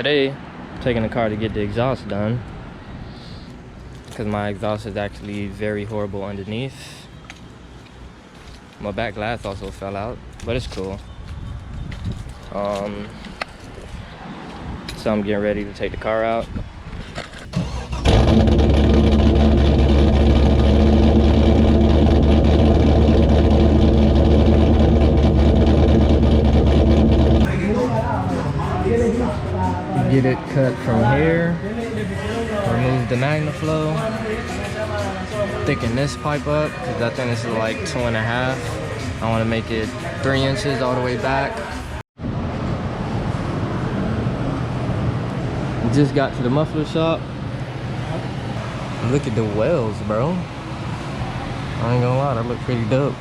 today I'm taking the car to get the exhaust done because my exhaust is actually very horrible underneath. My back glass also fell out, but it's cool. So I'm getting ready to take the car out. Get it cut from here, remove the MagnaFlow, thicken this pipe up because I think this is like 2.5. I want to make it 3 inches all the way back. Just got to the muffler shop. Look at the welds, bro. I ain't gonna lie, that look pretty dope.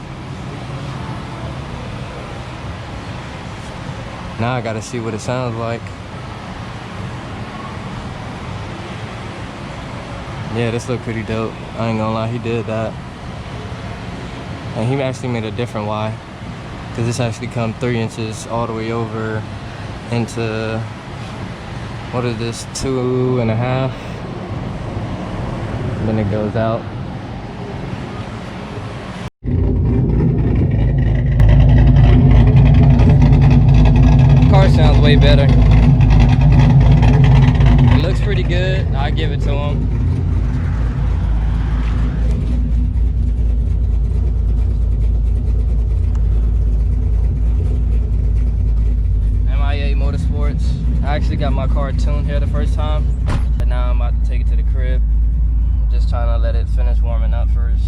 Now I gotta see what it sounds like. Yeah, this look pretty dope. I ain't gonna lie, he did that. And he actually made a different Y, because this actually comes 3 inches all the way over into, what is this, 2.5? Then it goes out. Car sounds way better. It looks pretty good. I give it to him. MIA Motorsports. I actually got my car tuned here the first time, but now I'm about to take it to the crib. I'm just trying to let it finish warming up first.